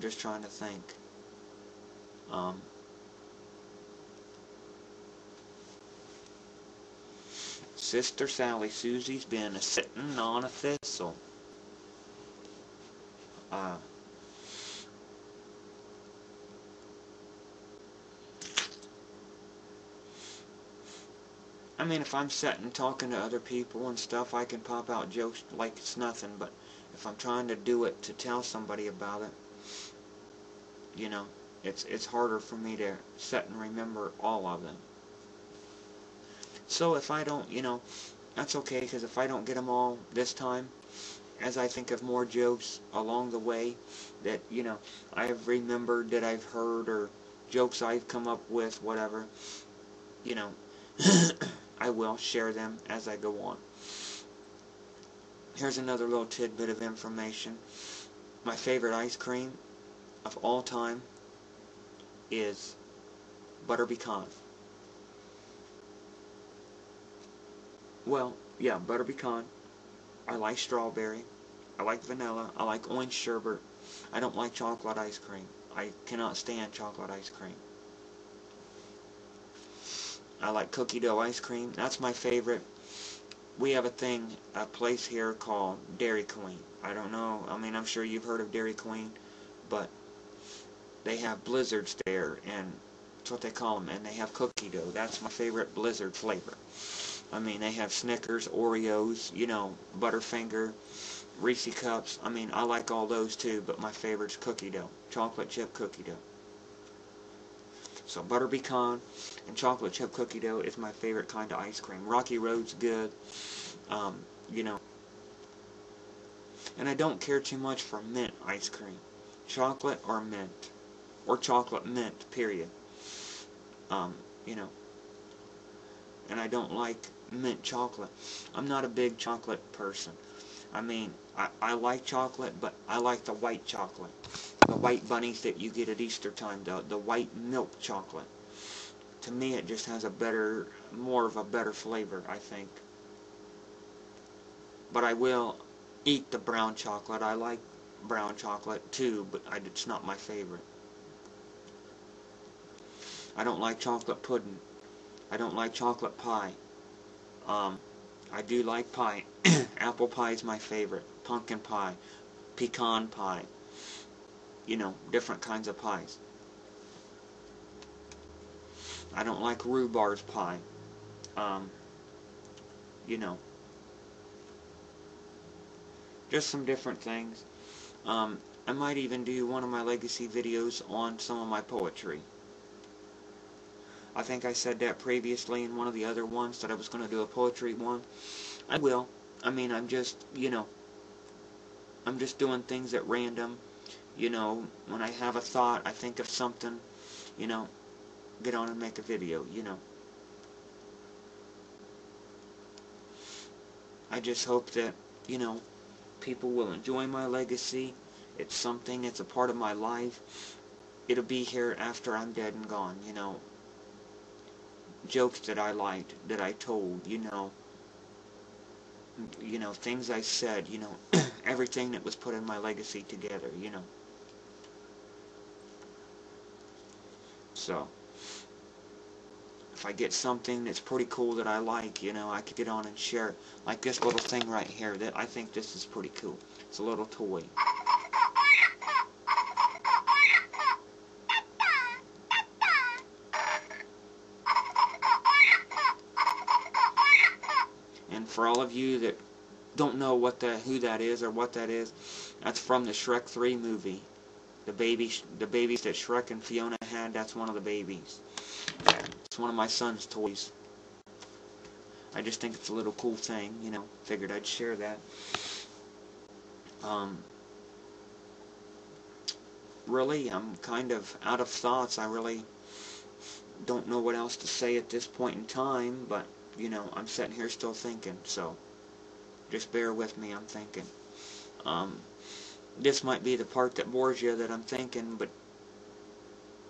just trying to think. Sister Sally, Susie's been sitting on a thistle. I mean, if I'm sitting talking to other people and stuff, I can pop out jokes like it's nothing, but if I'm trying to do it to tell somebody about it, you know, it's harder for me to sit and remember all of them. So if I don't, you know, that's okay, because if I don't get them all this time, as I think of more jokes along the way that, you know, I've remembered, that I've heard, or jokes I've come up with, whatever, you know, I will share them as I go on. Here's another little tidbit of information. My favorite ice cream of all time is butter pecan. Well, yeah, butter pecan. I like strawberry. I like vanilla. I like orange sherbet. I don't like chocolate ice cream. I cannot stand chocolate ice cream. I like cookie dough ice cream. That's my favorite. We have a place here called Dairy Queen. I don't know, I mean, I'm sure you've heard of Dairy Queen, but they have blizzards there, and that's what they call them, and they have cookie dough. That's my favorite blizzard flavor. I mean, they have Snickers, Oreos, you know, Butterfinger, Reese Cups. I mean, I like all those too, but my favorite's cookie dough, chocolate chip cookie dough. So butter pecan and chocolate chip cookie dough is my favorite kind of ice cream. Rocky Road's good, you know. And I don't care too much for mint ice cream. Chocolate or mint. Or chocolate mint, period. You know. And I don't like mint chocolate. I'm not a big chocolate person. I mean, I like chocolate, but I like the white chocolate. The white bunnies that you get at Easter time, the white milk chocolate. To me, it just has more of a better flavor, I think. But I will eat the brown chocolate. I like brown chocolate too, but it's not my favorite. I don't like chocolate pudding. I don't like chocolate pie. I do like pie. Apple pie is my favorite. Pumpkin pie. Pecan pie. You know, different kinds of pies. I don't like rhubarb pie. You know, just some different things. I might even do one of my legacy videos on some of my poetry. I think I said that previously in one of the other ones, that I was going to do a poetry one. I will. I mean, I'm just, you know, I'm just doing things at random. You know, when I have a thought, I think of something, you know, get on and make a video, you know. I just hope that, you know, people will enjoy my legacy. It's something, it's a part of my life. It'll be here after I'm dead and gone, you know. Jokes that I liked, that I told, you know, things I said, you know, everything that was put in my legacy together, you know. So, if I get something that's pretty cool that I like, you know, I could get on and share it. Like this little thing right here, that I think this is pretty cool. It's a little toy. And for all of you that don't know who that is or what that is, that's from the Shrek 3 movie. The babies that Shrek and Fiona had, that's one of the babies. It's one of my son's toys. I just think it's a little cool thing, you know. Figured I'd share that. Really, I'm kind of out of thoughts. I really don't know what else to say at this point in time, but, you know, I'm sitting here still thinking, so just bear with me, I'm thinking. This might be the part that bores you, that I'm thinking, but,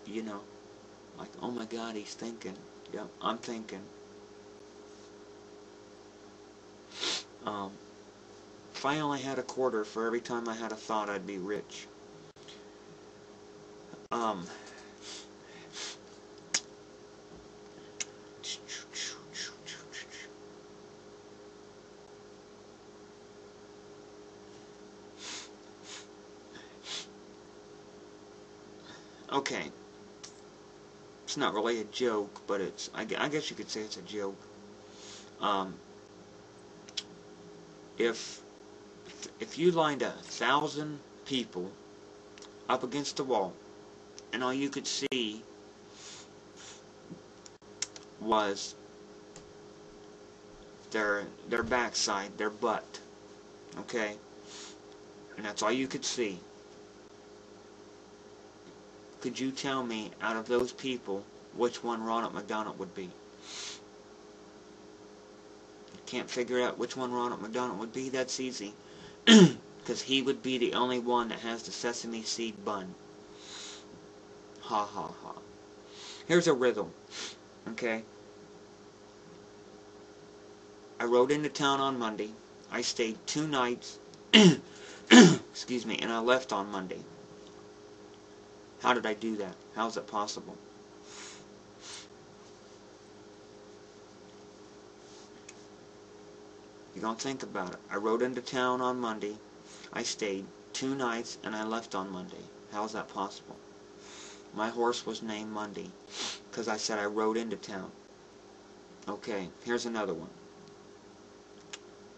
you know, like, oh my God, he's thinking. Yep, I'm thinking. If I only had a quarter for every time I had a thought, I'd be rich. Um, okay, it's not really a joke, but I guess you could say it's a joke. Um, if you lined 1,000 people up against the wall, and all you could see was their backside, their butt, okay, and that's all you could see, could you tell me, out of those people, which one Ronald McDonald would be? Can't figure out which one Ronald McDonald would be? That's easy. Because he would be the only one that has the sesame seed bun. Ha ha ha. Here's a riddle. Okay? I rode into town on Monday. I stayed 2 nights. Excuse me. And I left on Monday. How did I do that? How is it possible? You're going to think about it. I rode into town on Monday. I stayed 2 nights and I left on Monday. How is that possible? My horse was named Monday because I said I rode into town. Okay, here's another one.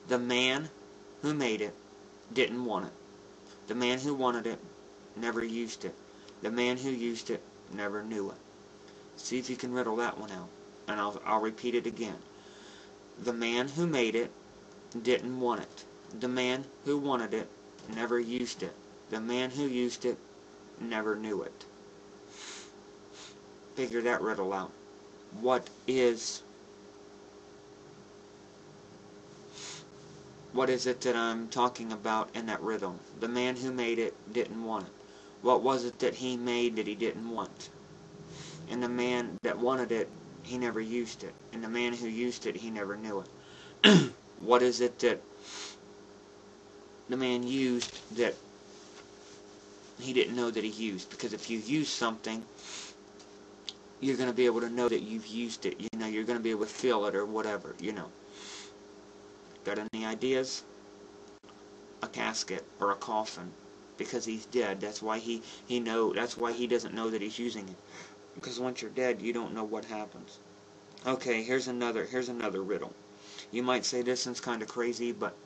The man who made it didn't want it. The man who wanted it never used it. The man who used it never knew it. See if you can riddle that one out. And I'll repeat it again. The man who made it didn't want it. The man who wanted it never used it. The man who used it never knew it. Figure that riddle out. What is it that I'm talking about in that riddle? The man who made it didn't want it. What was it that he made that he didn't want? And the man that wanted it, he never used it. And the man who used it, he never knew it. What is it that the man used that he didn't know that he used? Because if you use something, you're going to be able to know that you've used it. You know, you're going to be able to feel it or whatever, you know. Got any ideas? A casket or a coffin. Because he's dead. That's why that's why he doesn't know that he's using it. Because once you're dead, you don't know what happens. Okay, here's another riddle. You might say this one's kind of crazy, but